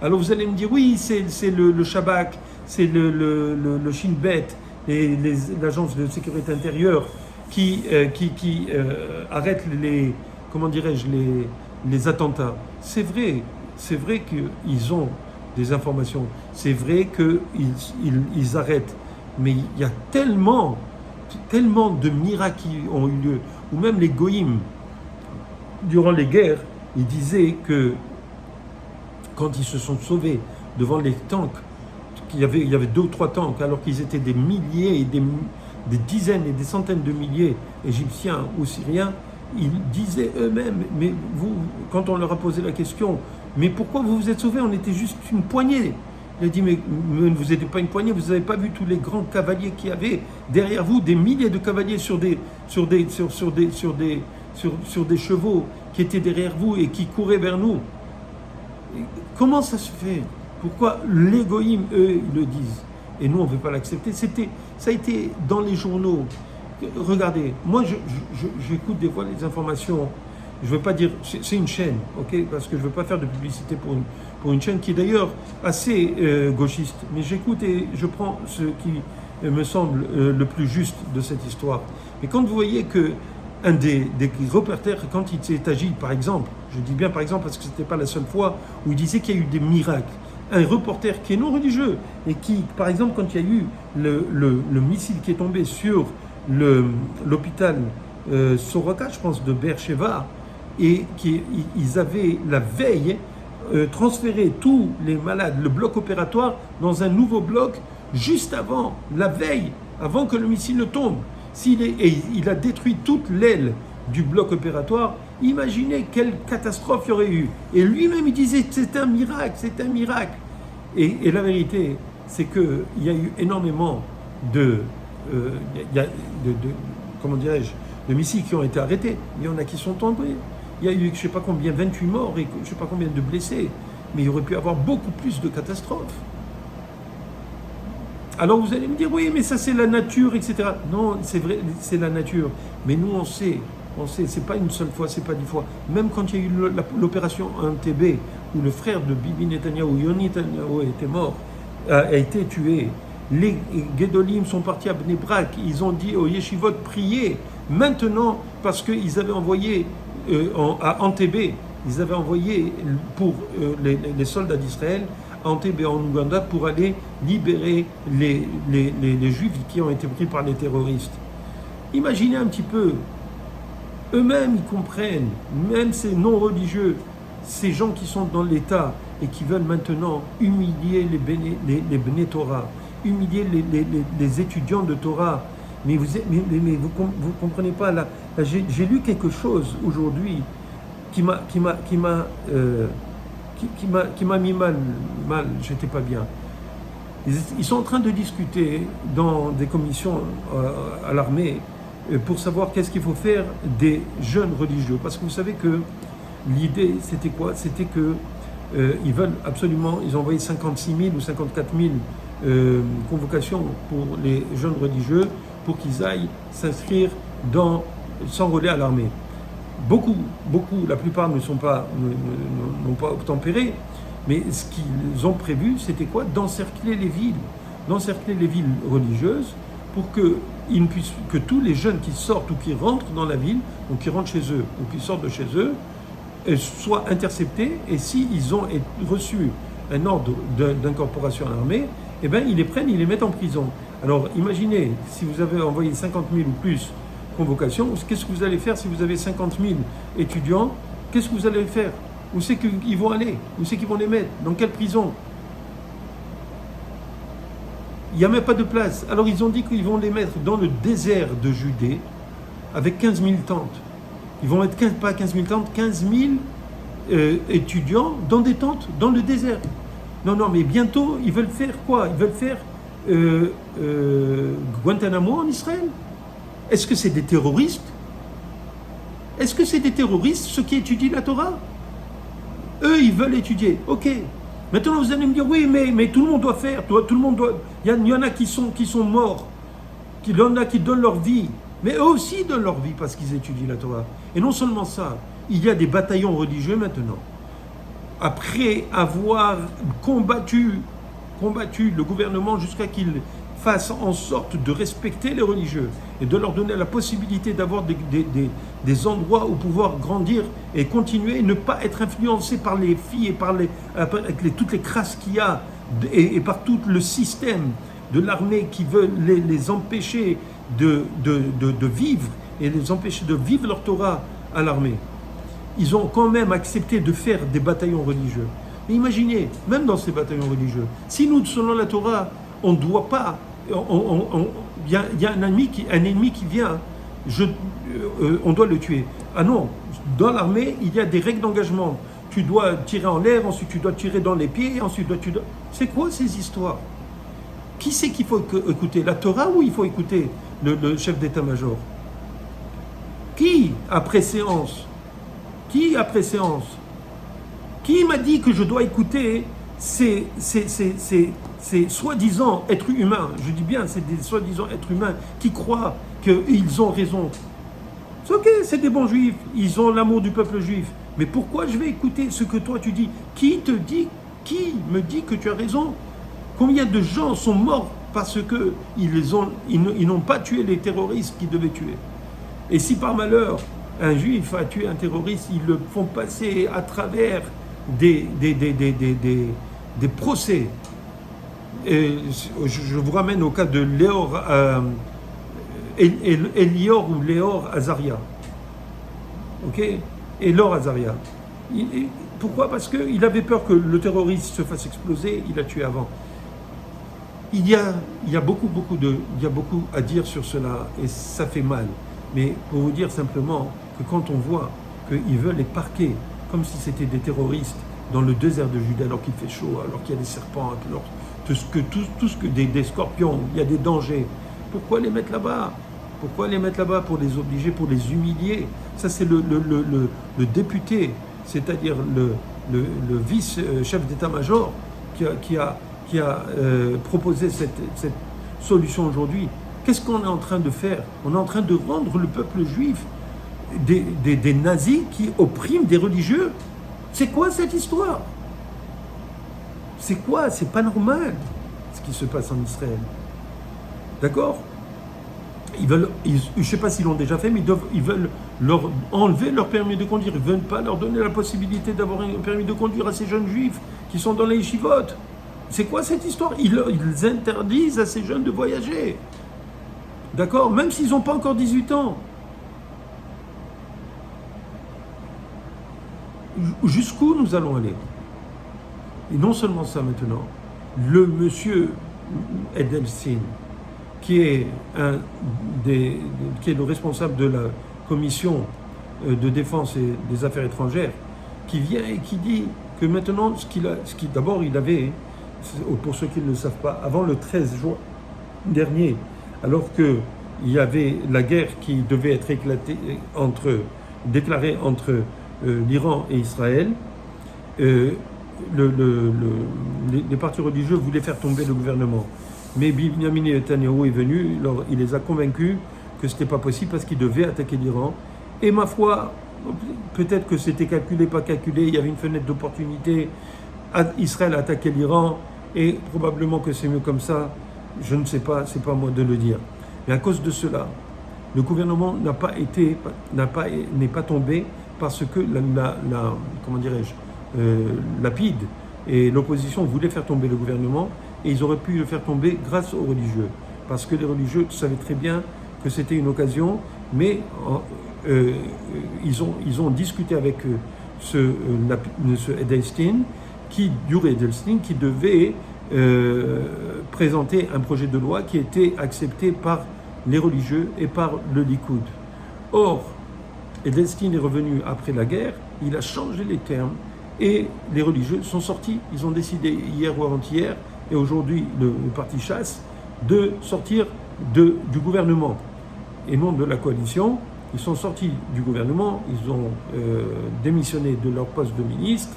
Alors vous allez me dire, oui, c'est le Shabak, c'est le Shin Bet, l'agence de sécurité intérieure qui arrête les attentats. C'est vrai qu'ils ont des informations, c'est vrai qu'ils arrêtent, mais il y a tellement de miracles qui ont eu lieu, ou même les Goïms, durant les guerres, ils disaient que quand ils se sont sauvés devant les tanks, il y avait 2 ou 3 tanks, alors qu'ils étaient des milliers et des dizaines et des centaines de milliers égyptiens ou syriens, ils disaient eux-mêmes, mais vous, quand on leur a posé la question, mais pourquoi vous vous êtes sauvés? On était juste une poignée. Il a dit, mais vous n'étiez pas une poignée, vous n'avez pas vu tous les grands cavaliers qu'il y avait derrière vous, des milliers de cavaliers sur des chevaux qui étaient derrière vous et qui couraient vers nous. Comment ça se fait? Pourquoi les goïms, eux, ils le disent et nous, on ne veut pas l'accepter? Ça a été dans les journaux. Regardez, moi, j'écoute des fois les informations. Je ne veux pas dire, c'est une chaîne, ok, parce que je ne veux pas faire de publicité pour une chaîne qui est d'ailleurs assez gauchiste. Mais j'écoute et je prends ce qui me semble le plus juste de cette histoire. Mais quand vous voyez que un des reporters, quand il s'est agi, par exemple, je dis bien par exemple parce que ce n'était pas la seule fois où il disait qu'il y a eu des miracles, un reporter qui est non religieux et qui, par exemple, quand il y a eu le missile qui est tombé sur l'hôpital Soroka, je pense, de Beersheba, et qu'ils avaient la veille transféré tous les malades, le bloc opératoire, dans un nouveau bloc juste avant, la veille, avant que le missile ne tombe. Il a détruit toute l'aile du bloc opératoire. Imaginez quelle catastrophe il y aurait eu. Et lui-même, il disait que c'est un miracle, c'est un miracle. Et la vérité, c'est qu'il y a eu énormément de missiles qui ont été arrêtés. Il y en a qui sont tombés. Il y a eu, je ne sais pas combien, 28 morts et je ne sais pas combien de blessés. Mais il y aurait pu y avoir beaucoup plus de catastrophes. Alors vous allez me dire, oui, mais ça c'est la nature, etc. Non, c'est vrai, c'est la nature. Mais nous, on sait, c'est pas une seule fois, c'est pas 10 fois. Même quand il y a eu l'opération Entebbe, où le frère de Bibi Netanyahu, Yoni Netanyahu, était mort, a été tué. Les Gedolim sont partis à Bnei Brak, ils ont dit aux Yeshivot, priez maintenant, parce qu'ils avaient envoyé à Entebbe, ils avaient envoyé pour les soldats d'Israël, Entebbe en Ouganda, pour aller libérer les Juifs qui ont été pris par les terroristes. Imaginez un petit peu, eux-mêmes ils comprennent, même ces non-religieux, ces gens qui sont dans l'État et qui veulent maintenant humilier les Bnei Torah, humilier les étudiants de Torah. Mais vous comprenez pas, là, j'ai lu quelque chose aujourd'hui qui m'a mis mal, j'étais pas bien. Ils sont en train de discuter dans des commissions à l'armée pour savoir qu'est-ce qu'il faut faire des jeunes religieux. Parce que vous savez que l'idée, c'était quoi? C'était que ils veulent absolument, ils ont envoyé 56 000 ou 54 000 convocations pour les jeunes religieux pour qu'ils aillent s'inscrire s'enrôler à l'armée. Beaucoup, la plupart n'ont pas obtempéré, mais ce qu'ils ont prévu, c'était quoi? D'encercler les villes religieuses pour que tous les jeunes qui sortent ou qui rentrent dans la ville, ou qui rentrent chez eux, ou qui sortent de chez eux, soient interceptés, et s'ils ont reçu un ordre d'incorporation à l'armée, eh bien, ils les prennent, ils les mettent en prison. Alors, imaginez, si vous avez envoyé 50 000 ou plus convocations, qu'est-ce que vous allez faire si vous avez 50 000 étudiants? Qu'est-ce que vous allez faire? Où c'est qu'ils vont aller? Où c'est qu'ils vont les mettre? Dans quelle prison? Il n'y a même pas de place. Alors, ils ont dit qu'ils vont les mettre dans le désert de Judée avec 15 000 tentes. Ils vont mettre pas 15 000 tentes, 15 000 étudiants dans des tentes, dans le désert. Non, mais bientôt, ils veulent faire quoi? Ils veulent faire Guantanamo en Israël? Est-ce que c'est des terroristes? Est-ce que c'est des terroristes, ceux qui étudient la Torah? Eux, ils veulent étudier. Ok. Maintenant, vous allez me dire, oui, mais tout le monde doit faire. Tout le monde doit... Il y en a qui sont morts. Il y en a qui donnent leur vie. Mais eux aussi donnent leur vie parce qu'ils étudient la Torah. Et non seulement ça, il y a des bataillons religieux maintenant. Après avoir combattu le gouvernement jusqu'à qu'il fasse en sorte de respecter les religieux et de leur donner la possibilité d'avoir des endroits où pouvoir grandir et continuer et ne pas être influencé par les filles et par toutes les crasses qu'il y a et par tout le système de l'armée qui veut les empêcher de vivre et les empêcher de vivre leur Torah à l'armée. Ils ont quand même accepté de faire des bataillons religieux. Mais imaginez, même dans ces bataillons religieux, si nous, selon la Torah, on ne doit pas... Il y a un ennemi qui vient, on doit le tuer. Ah non, dans l'armée, il y a des règles d'engagement. Tu dois tirer en l'air, ensuite tu dois tirer dans les pieds, ensuite C'est quoi ces histoires? Qui c'est qu'il faut écouter? La Torah ou il faut écouter le chef d'état-major? Qui, après séance? Qui m'a dit que je dois écouter ces soi-disant êtres humains? Je dis bien, c'est des soi-disant êtres humains qui croient qu'ils ont raison. C'est ok, c'est des bons juifs, ils ont l'amour du peuple juif. Mais pourquoi je vais écouter ce que toi tu dis? Qui me dit que tu as raison? Combien de gens sont morts parce qu'ils n'ont pas tué les terroristes qu'ils devaient tuer? Et si par malheur, un juif a tué un terroriste, ils le font passer à travers des procès. Et je vous ramène au cas de Elior ou Léor Azaria. Ok? Elior Azaria. Pourquoi? Parce qu'il avait peur que le terroriste se fasse exploser, il a tué avant. Il y a beaucoup à dire sur cela et ça fait mal. Mais pour vous dire simplement que quand on voit qu'ils veulent les parquer comme si c'était des terroristes dans le désert de Judée alors qu'il fait chaud, alors qu'il y a des serpents, des scorpions, il y a des dangers. Pourquoi les mettre là-bas? Pourquoi les mettre là-bas? Pour les obliger, pour les humilier? Ça c'est le député, c'est-à-dire le vice-chef d'état-major qui a proposé cette solution aujourd'hui. Qu'est-ce qu'on est en train de faire? On est en train de rendre le peuple juif des nazis qui oppriment des religieux. C'est quoi cette histoire? C'est quoi? C'est pas normal ce qui se passe en Israël. D'accord? Je ne sais pas s'ils l'ont déjà fait, mais ils veulent leur enlever leur permis de conduire. Ils ne veulent pas leur donner la possibilité d'avoir un permis de conduire à ces jeunes juifs qui sont dans les yeshivot. C'est quoi cette histoire? Ils interdisent à ces jeunes de voyager. D'accord? Même s'ils n'ont pas encore 18 ans. Jusqu'où nous allons aller? Et non seulement ça maintenant, le monsieur Edelstein, qui est le responsable de la commission de défense et des affaires étrangères, qui vient et qui dit que maintenant, d'abord il avait, pour ceux qui ne le savent pas, avant le 13 juin dernier, alors qu'il y avait la guerre qui devait être déclarée entre l'Iran et Israël, les partis religieux voulaient faire tomber le gouvernement. Mais Benjamin Netanyahu est venu, il les a convaincus que ce n'était pas possible parce qu'ils devaient attaquer l'Iran. Et ma foi, peut-être que c'était calculé, pas calculé, il y avait une fenêtre d'opportunité. Israël a attaqué l'Iran et probablement que c'est mieux comme ça. Je ne sais pas, c'est pas à moi de le dire. Mais à cause de cela, le gouvernement n'est pas tombé parce que comment dirais-je, Lapid et l'opposition voulaient faire tomber le gouvernement et ils auraient pu le faire tomber grâce aux religieux. Parce que les religieux savaient très bien que c'était une occasion, mais ils ont discuté avec ce Edelstein, qui devait présenter un projet de loi qui était accepté par les religieux et par le Likoud. Or, Edelstein est revenu après la guerre, il a changé les termes et les religieux sont sortis. Ils ont décidé hier ou avant-hier, et aujourd'hui le parti chasse, de sortir du gouvernement et non de la coalition. Ils sont sortis du gouvernement, ils ont démissionné de leur poste de ministre,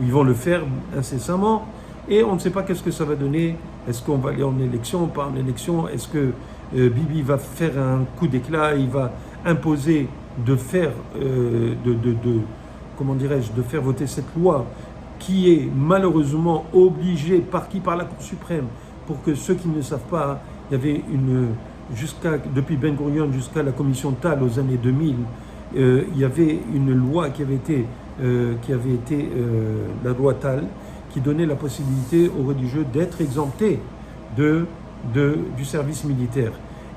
ils vont le faire incessamment et on ne sait pas qu'est-ce que ça va donner. Est-ce qu'on va aller en élection, pas en élection? Est-ce que Bibi va faire un coup d'éclat, il va imposer de faire, de faire voter cette loi qui est malheureusement obligée par la Cour suprême, pour que ceux qui ne savent pas, il y avait depuis Ben Gurion jusqu'à la commission Tal aux années 2000, il y avait une loi qui avait été la loi Tal, qui donnait la possibilité aux religieux d'être exemptés du service militaire.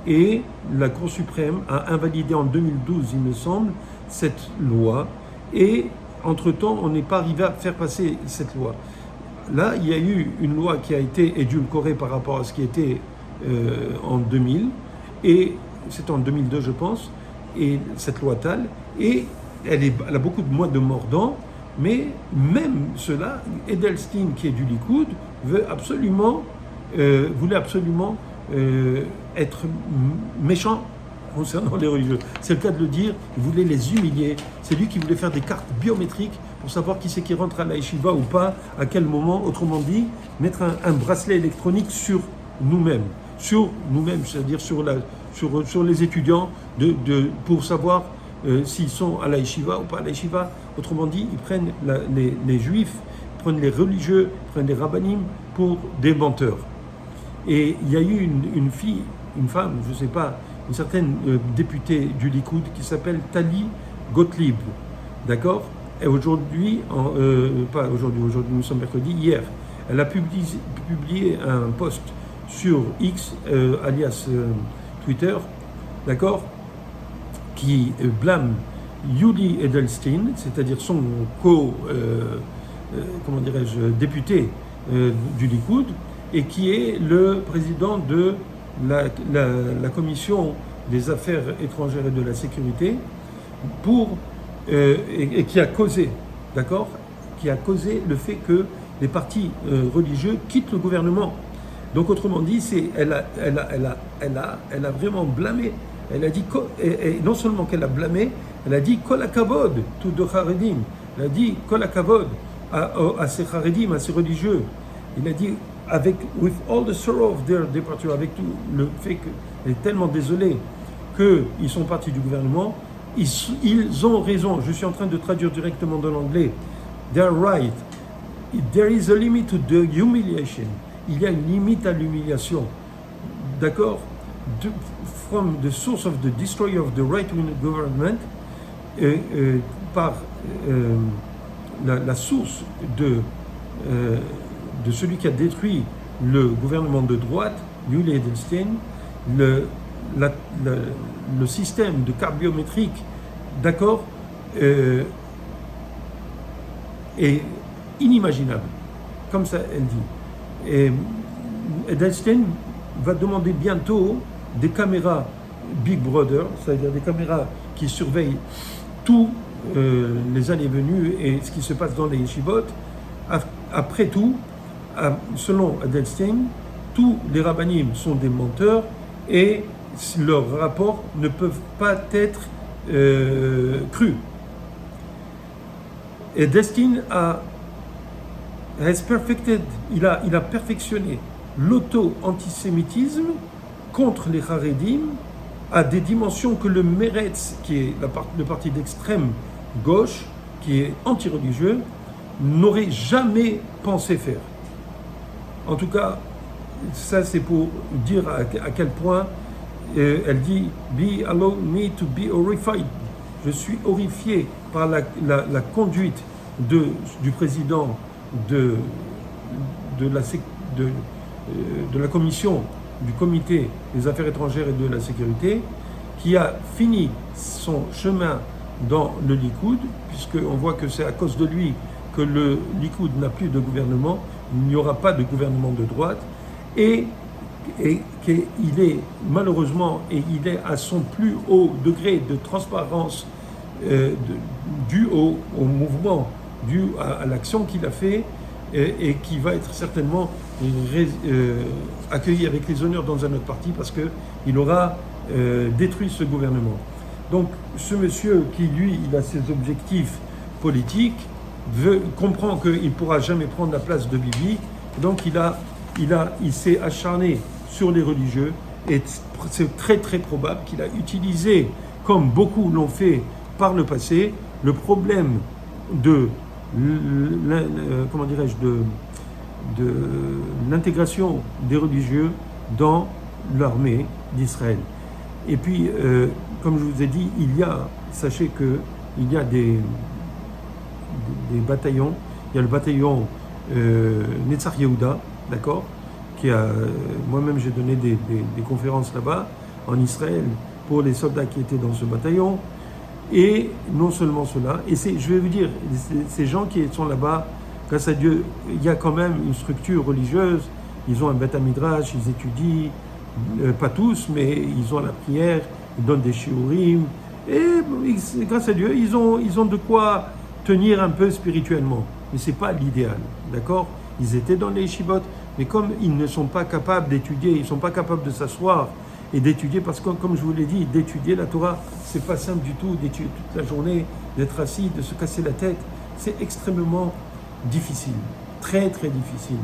Et la Cour suprême a invalidé en 2012, il me semble, cette loi. Et entre-temps, on n'est pas arrivé à faire passer cette loi. Là, il y a eu une loi qui a été édulcorée par rapport à ce qui était en 2000, et c'était en 2002, je pense, et cette loi Tal, et elle a beaucoup moins de mordants, mais même cela, Edelstein, qui est du Likoud, voulait absolument être méchant concernant les religieux. C'est le cas de le dire, il voulait les humilier. C'est lui qui voulait faire des cartes biométriques pour savoir qui c'est qui rentre à la yeshiva ou pas, à quel moment. Autrement dit, mettre un bracelet électronique sur nous-mêmes, c'est-à-dire sur les étudiants, pour savoir s'ils sont à la yeshiva ou pas à la yeshiva. Autrement dit, ils prennent les juifs, ils prennent les religieux, ils prennent les rabbinim pour des menteurs. Et il y a eu une femme, je ne sais pas, une certaine députée du Likoud qui s'appelle Tali Gottlieb, d'accord? Et aujourd'hui, aujourd'hui nous sommes mercredi, hier, elle a publié un post sur X, alias Twitter, d'accord, qui blâme Yuli Edelstein, c'est-à-dire son député du Likoud, et qui est le président de la commission des affaires étrangères et de la sécurité, et qui a causé, d'accord, qui a causé le fait que les partis religieux quittent le gouvernement. Donc autrement dit, elle a vraiment blâmé. Elle a dit, et non seulement qu'elle a blâmé, elle a dit Kol hakavod tout de Haredim. Elle a dit Kol hakavod à ces Haredim, à ces religieux. Il a dit with all the sorrow of their departure, avec tout le fait qu'elle est tellement désolée qu'ils sont partis du gouvernement, ils ont raison. Je suis en train de traduire directement de l'anglais. They're right. There is a limit to the humiliation. Il y a une limite à l'humiliation. D'accord? From the source of the destroyer of the right-wing government, par la source de celui qui a détruit le gouvernement de droite, Yuli Edelstein, le système de carte biométrique, d'accord, est inimaginable. Comme ça, elle dit. Et Edelstein va demander bientôt des caméras Big Brother, c'est-à-dire des caméras qui surveillent tous les allées et venues et ce qui se passe dans les yeshivot. Après tout, selon Edelstein, tous les rabbinim sont des menteurs et leurs rapports ne peuvent pas être crus. Edelstein a has perfected, il a perfectionné l'auto-antisémitisme contre les Haredim à des dimensions que le Meretz, qui est le parti d'extrême gauche, qui est anti-religieux, n'aurait jamais pensé faire. En tout cas, ça c'est pour dire à quel point elle dit « Be allow me to be horrified ». Je suis horrifié par la conduite du président de la commission du comité des affaires étrangères et de la sécurité, qui a fini son chemin dans le Likoud, puisqu'on voit que c'est à cause de lui que le Likoud n'a plus de gouvernement, il n'y aura pas de gouvernement de droite, et qu'il est malheureusement, et il est à son plus haut degré de transparence dû au mouvement, dû à l'action qu'il a fait, et qui va être certainement accueilli avec les honneurs dans un autre parti parce qu'il aura détruit ce gouvernement. Donc ce monsieur qui, lui, il a ses objectifs politiques, comprend qu'il ne pourra jamais prendre la place de Bibi, donc il s'est acharné sur les religieux, et c'est très très probable qu'il a utilisé, comme beaucoup l'ont fait par le passé, le problème de l'intégration des religieux dans l'armée d'Israël. Et puis, comme je vous ai dit, sachez qu'il y a des bataillons. Il y a le bataillon Netzach Yehuda, d'accord, moi-même j'ai donné des conférences là-bas, en Israël, pour les soldats qui étaient dans ce bataillon. Et non seulement cela, et je vais vous dire, ces gens qui sont là-bas, grâce à Dieu, il y a quand même une structure religieuse, ils ont un Beth Midrash, ils étudient, pas tous, mais ils ont la prière, ils donnent des shiurim, et grâce à Dieu, ils ont de quoi tenir un peu spirituellement. Mais ce n'est pas l'idéal, d'accord? Ils étaient dans les yeshivot, mais comme ils ne sont pas capables d'étudier, ils ne sont pas capables de s'asseoir et d'étudier, parce que comme je vous l'ai dit, d'étudier la Torah, c'est pas simple du tout, d'étudier toute la journée, d'être assis, de se casser la tête, c'est extrêmement difficile, très très difficile,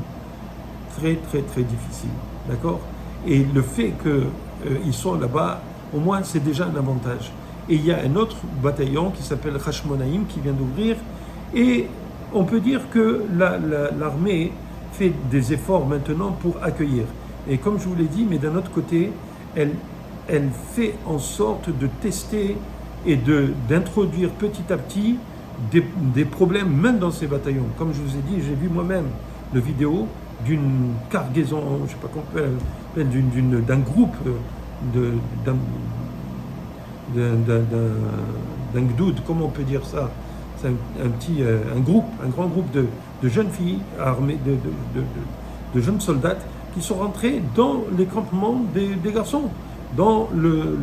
très très très difficile, d'accord? Et le fait qu'ils sont là-bas, au moins c'est déjà un avantage. Et il y a un autre bataillon qui s'appelle Hashmonaïm qui vient d'ouvrir, et on peut dire que l'armée fait des efforts maintenant pour accueillir. Et comme je vous l'ai dit, mais d'un autre côté, elle fait en sorte de tester et d'introduire petit à petit des problèmes même dans ces bataillons. Comme je vous ai dit, j'ai vu moi-même le vidéo d'une cargaison, je ne sais pas comment on appelle, d'un groupe, d'un gdoud, comment on peut dire ça? C'est un grand groupe de jeunes filles armées, de jeunes soldats qui sont rentrés dans les campements des garçons, dans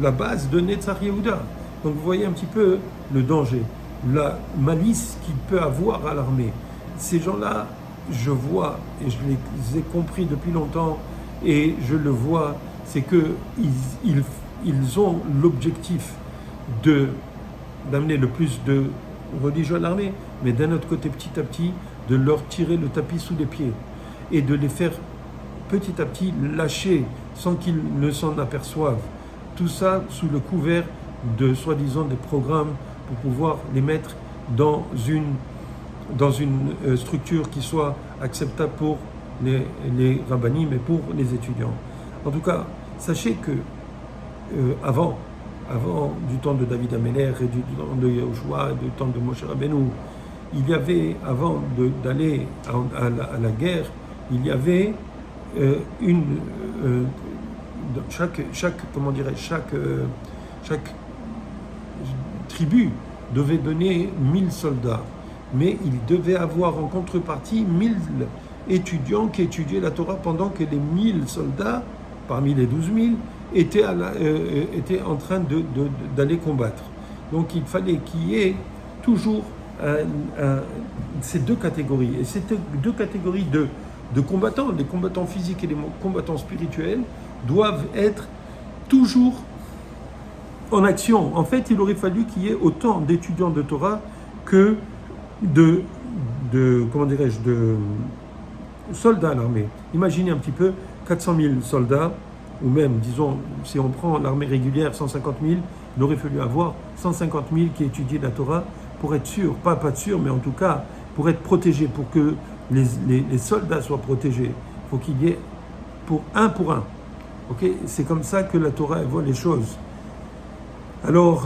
la base de Netzach Yehuda. Donc vous voyez un petit peu le danger, la malice qu'il peut avoir à l'armée. Ces gens-là, je vois, et je les ai compris depuis longtemps, et je le vois, c'est qu'ils ont l'objectif d'amener le plus de religieux à l'armée, mais d'un autre côté, petit à petit, de leur tirer le tapis sous les pieds et de les faire petit à petit lâcher sans qu'ils ne s'en aperçoivent. Tout ça sous le couvert de soi-disant des programmes pour pouvoir les mettre dans une structure qui soit acceptable pour les rabbinim et pour les étudiants. En tout cas, sachez que avant du temps de David Améler et du temps de Yahushua, du temps de Moshe Rabbeinu, il y avait, avant d'aller à la guerre, il y avait chaque tribu devait donner 1000 soldats, mais il devait avoir en contrepartie 1000 étudiants qui étudiaient la Torah pendant que les 1000 soldats, parmi les 12 000, étaient en train d'aller combattre. Donc il fallait qu'il y ait toujours ces deux catégories. Et ces deux catégories de combattants, les combattants physiques et les combattants spirituels, doivent être toujours en action. En fait, il aurait fallu qu'il y ait autant d'étudiants de Torah que soldats à l'armée. Imaginez un petit peu 400 000 soldats, ou même, disons, si on prend l'armée régulière, 150 000, il aurait fallu avoir 150 000 qui étudient la Torah pour être sûr, pas sûr, mais en tout cas pour être protégés, pour que les soldats soient protégés. Il faut qu'il y ait pour un. Okay, c'est comme ça que la Torah voit les choses. Alors,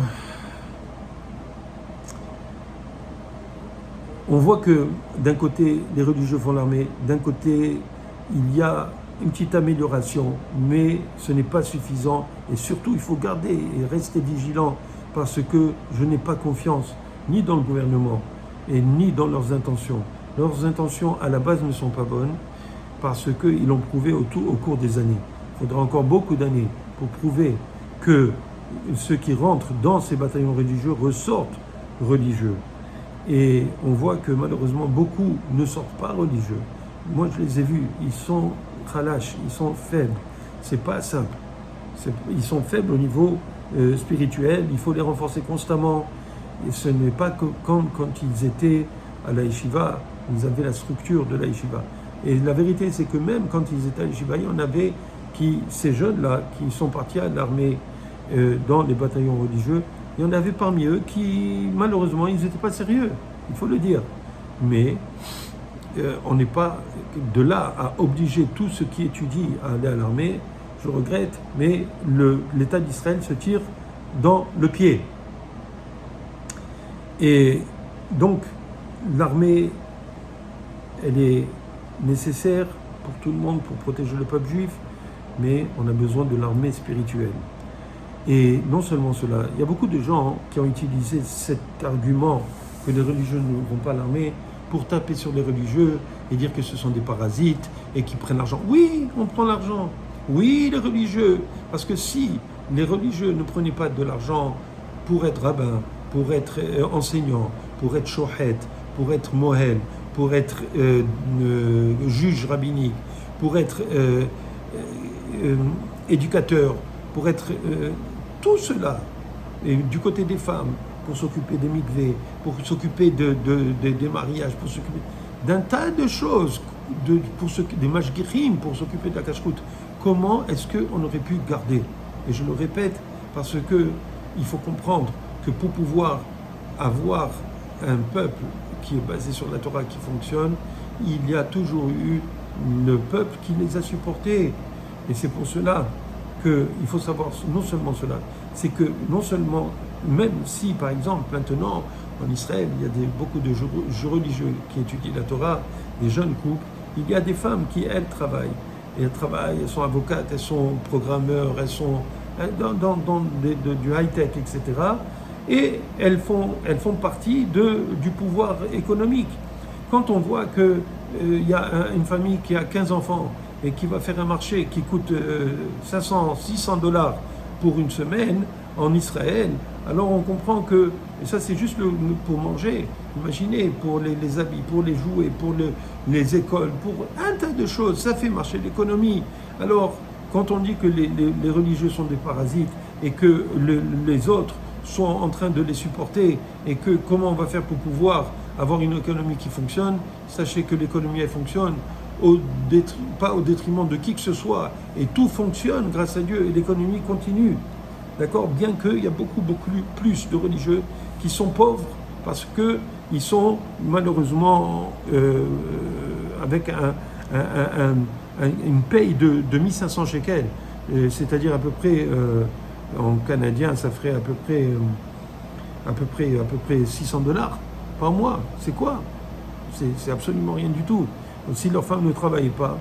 on voit que d'un côté, les religieux font l'armée, d'un côté, il y a une petite amélioration, mais ce n'est pas suffisant. Et surtout, il faut garder et rester vigilant parce que je n'ai pas confiance ni dans le gouvernement et ni dans leurs intentions. Leurs intentions, à la base, ne sont pas bonnes parce qu'ils l'ont prouvé au cours des années. Il faudra encore beaucoup d'années pour prouver que ceux qui rentrent dans ces bataillons religieux ressortent religieux. Et on voit que malheureusement, beaucoup ne sortent pas religieux. Moi, je les ai vus, ils sont khalash, ils sont faibles. C'est pas simple. Ils sont faibles au niveau spirituel, il faut les renforcer constamment. Et ce n'est pas que quand ils étaient à la yeshiva, ils avaient la structure de la yeshiva. Et la vérité, c'est que même quand ils étaient à la yeshiva, il y en avait ces jeunes-là, qui sont partis à l'armée dans les bataillons religieux, il y en avait parmi eux qui, malheureusement, ils n'étaient pas sérieux, il faut le dire. Mais on n'est pas de là à obliger tous ceux qui étudient à aller à l'armée. Je regrette, mais l'État d'Israël se tire dans le pied. Et donc, l'armée, elle est nécessaire pour tout le monde, pour protéger le peuple juif, mais on a besoin de l'armée spirituelle. Et non seulement cela, il y a beaucoup de gens qui ont utilisé cet argument que les religieux ne vont pas à l'armée pour taper sur les religieux et dire que ce sont des parasites et qu'ils prennent l'argent. Oui, on prend l'argent. Oui, les religieux. Parce que si les religieux ne prenaient pas de l'argent pour être rabbin, pour être enseignant, pour être shohet, pour être mohel, pour être juge rabbinique, pour être éducateur, pour être tout cela, et du côté des femmes, pour s'occuper des mikvés, pour s'occuper des mariages, pour s'occuper d'un tas de choses, des mashgichim, pour s'occuper de la cache-route. Comment est-ce qu'on aurait pu garder? Et je le répète, parce que il faut comprendre que pour pouvoir avoir un peuple qui est basé sur la Torah, qui fonctionne, il y a toujours eu le peuple qui les a supportés. Et c'est pour cela qu'il faut savoir non seulement cela, c'est que non seulement, même si par exemple maintenant en Israël il y a beaucoup de religieux qui étudient la Torah, des jeunes couples, il y a des femmes qui elles travaillent. Et elles travaillent, elles sont avocates, elles sont programmeurs, elles sont dans du high-tech, etc. Et elles font partie du pouvoir économique. Quand on voit qu'il y a une famille qui a 15 enfants et qui va faire un marché qui coûte 500, 600 $ pour une semaine en Israël, alors on comprend que, et ça c'est juste pour manger, imaginez, pour les habits, pour les jouets, pour les écoles, pour un tas de choses, ça fait marcher l'économie. Alors, quand on dit que les religieux sont des parasites et que les autres sont en train de les supporter et que comment on va faire pour pouvoir avoir une économie qui fonctionne, sachez que l'économie elle fonctionne pas au détriment de qui que ce soit, et tout fonctionne grâce à Dieu et l'économie continue, d'accord, bien qu'il y a beaucoup plus de religieux qui sont pauvres parce qu'ils sont malheureusement avec une paye de 1500 shekels, c'est-à-dire à peu près en canadien ça ferait à peu près 600 $ par mois. C'est quoi? C'est absolument rien du tout. Si leurs femmes ne travaillaient pas,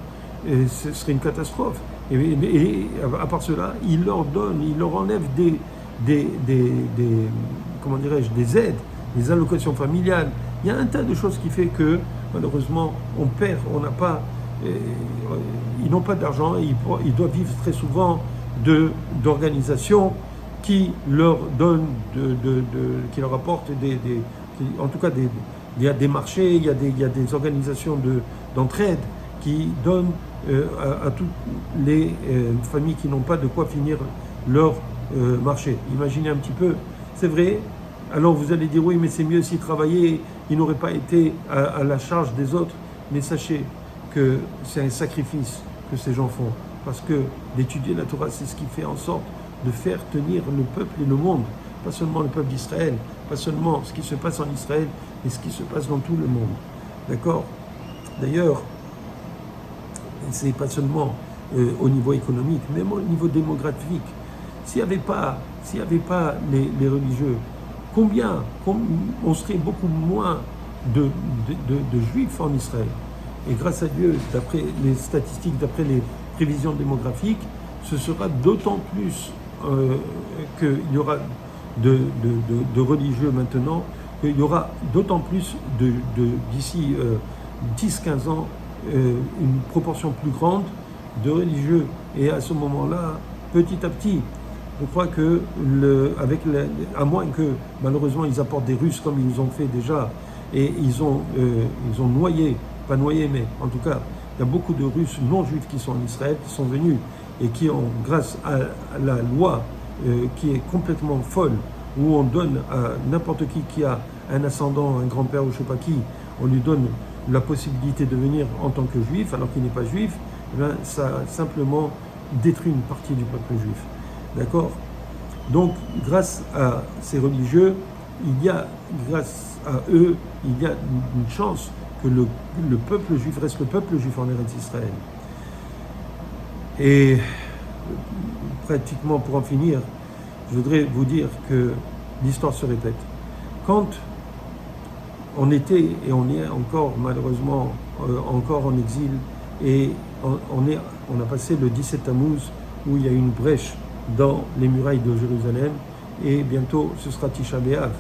ce serait une catastrophe. Et à part cela, ils leur donnent, ils leur enlèvent des aides, des allocations familiales. Il y a un tas de choses qui fait que malheureusement on perd, ils n'ont pas d'argent, et ils doivent vivre très souvent d'organisations qui leur donnent, qui leur apportent en tout cas il y a des marchés, il y a des organisations d'entraide qui donnent à toutes les familles qui n'ont pas de quoi finir leur marché. Imaginez un petit peu, c'est vrai. Alors vous allez dire oui, mais c'est mieux s'ils travaillaient, ils n'auraient pas été à la charge des autres. Mais sachez que c'est un sacrifice que ces gens font. Parce que d'étudier la Torah, c'est ce qui fait en sorte de faire tenir le peuple et le monde. Pas seulement le peuple d'Israël, pas seulement ce qui se passe en Israël, mais ce qui se passe dans tout le monde. D'accord? D'ailleurs, c'est pas seulement au niveau économique, même au niveau démographique. S'il n'y avait pas les religieux, on serait beaucoup moins de juifs en Israël. Et grâce à Dieu, d'après les statistiques, d'après les prévisions démographiques, ce sera d'autant plus qu'il y aura de religieux maintenant, qu'il y aura d'autant plus d'ici 10-15 ans une proportion plus grande de religieux. Et à ce moment-là, petit à petit, je crois que, à moins que malheureusement ils apportent des Russes comme ils ont fait déjà, et ils ont noyé, pas noyé, mais en tout cas, il y a beaucoup de Russes non-juifs qui sont en Israël, qui sont venus et qui ont, grâce à la loi qui est complètement folle, où on donne à n'importe qui a un ascendant, un grand-père ou je ne sais pas qui, on lui donne la possibilité de venir en tant que juif, alors qu'il n'est pas juif, eh bien, ça a simplement détruit une partie du peuple juif. D'accord? Donc, grâce à ces religieux, grâce à eux, il y a une chance que le peuple juif reste le peuple juif en Eretz Israël. Et pratiquement pour en finir, je voudrais vous dire que l'histoire se répète. Quand on était et on est encore malheureusement encore en exil et on a passé le 17 Tammuz où il y a eu une brèche dans les murailles de Jérusalem et bientôt ce sera Tisha B'Av,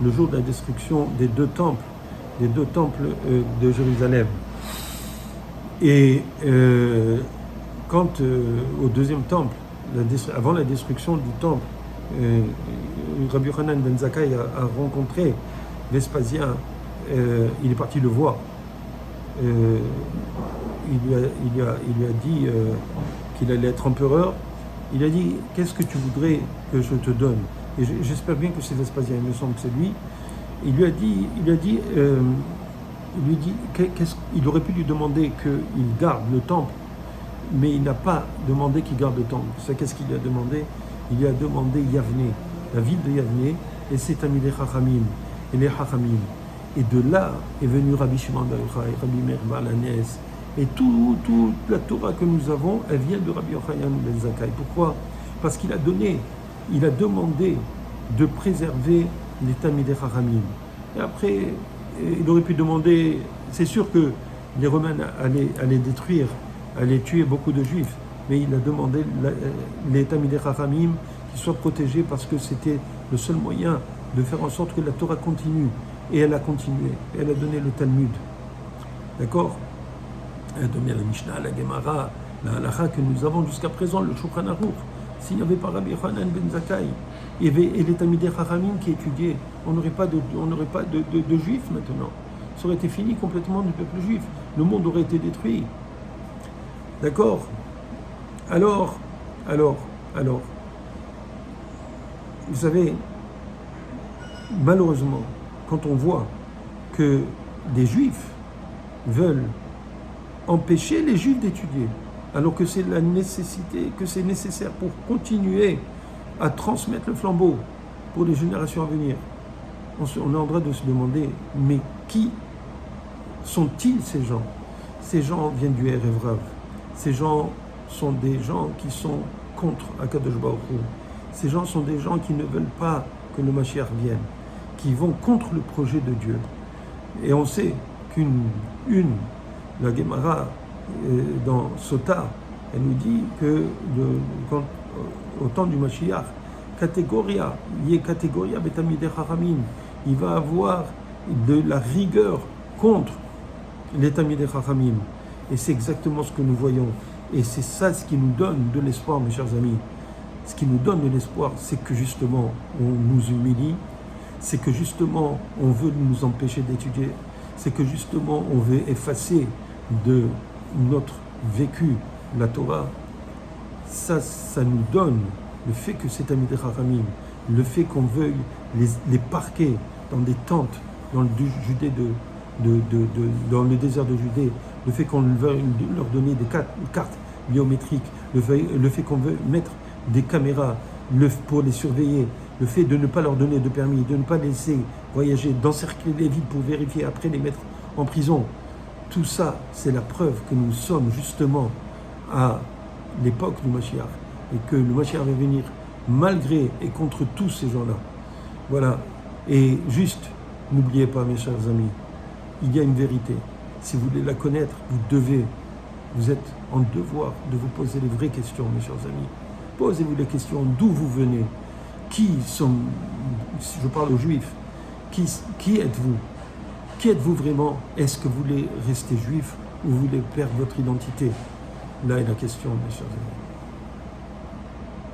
le jour de la destruction des deux temples de Jérusalem. Et quand au deuxième temple, avant la destruction du temple, Rabbi Yochanan ben Zakkai a rencontré Vespasien, il est parti le voir. Il lui a dit qu'il allait être empereur. Il a dit, qu'est-ce que tu voudrais que je te donne? Et j'espère bien que c'est Vespasien, il me semble que c'est lui. Il aurait pu lui demander qu'il garde le temple, mais il n'a pas demandé qu'il garde le temple. C'est qu'est-ce qu'il a demandé? Il lui a demandé Yavne, la ville de Yavne, et c'est ami les Chachamim, et les Chachamim. Et de là est venu Rabbi Shimon bar Yochai, Rabbi Meir baal Haness, et toute la Torah que nous avons, elle vient de Rabbi Yochanan ben Zakkai. Pourquoi? Parce qu'il a demandé de préserver les Talmidei Chachamim. Et après, il aurait pu demander, c'est sûr que les Romains allaient détruire, allaient tuer beaucoup de Juifs, mais il a demandé les Talmidei Chachamim qui soient protégés parce que c'était le seul moyen de faire en sorte que la Torah continue. Et elle a continué, elle a donné le Talmud. D'accord? Elle a donné la Mishnah, la Gemara, la Halacha que nous avons jusqu'à présent, le Shulchan Aruch. S'il n'y avait pas Rabbi Yochanan ben Zakkai et les Talmidei Chachamim qui étudiaient, on n'aurait pas de Juifs maintenant. Ça aurait été fini complètement du peuple juif. Le monde aurait été détruit. D'accord? Alors, vous savez, malheureusement, quand on voit que des Juifs veulent empêcher les Juifs d'étudier, alors que c'est la nécessité, que c'est nécessaire pour continuer à transmettre le flambeau pour les générations à venir, on est en train de se demander, mais qui sont-ils ces gens? Ces gens viennent du Erev Rav. Ces gens sont des gens qui sont contre Akadosh Baruch Hu. Ces gens sont des gens qui ne veulent pas que le Mashiach vienne, qui vont contre le projet de Dieu. Et on sait la Gemara dans Sota, elle nous dit que au temps du Mashiach, Betamidei Chachamim, il va avoir de la rigueur contre les Talmidei Chachamim. Et c'est exactement ce que nous voyons. Et c'est ça ce qui nous donne de l'espoir, mes chers amis. Ce qui nous donne de l'espoir, c'est que justement, on nous humilie, c'est que justement, on veut nous empêcher d'étudier, c'est que justement, on veut effacer de notre vécu la Torah. Ça nous donne le fait que c'est Talmidei Chachamim, le fait qu'on veuille les parquer dans des tentes dans le Judée dans le désert de Judée, le fait qu'on veuille leur donner des cartes biométriques, le fait qu'on veut mettre des caméras pour les surveiller, le fait de ne pas leur donner de permis, de ne pas laisser voyager, d'encercler les villes pour vérifier, après les mettre en prison. Tout ça, c'est la preuve que nous sommes justement à l'époque du Mashiach et que le Mashiach va venir malgré et contre tous ces gens-là. Voilà. Et juste, n'oubliez pas, mes chers amis, il y a une vérité. Si vous voulez la connaître, vous êtes en devoir de vous poser les vraies questions, mes chers amis. Posez-vous les questions d'où vous venez, qui sont, je parle aux Juifs, qui êtes-vous? Qui êtes-vous vraiment? Est-ce que vous voulez rester juif ou vous voulez perdre votre identité? Là est la question, mes chers amis.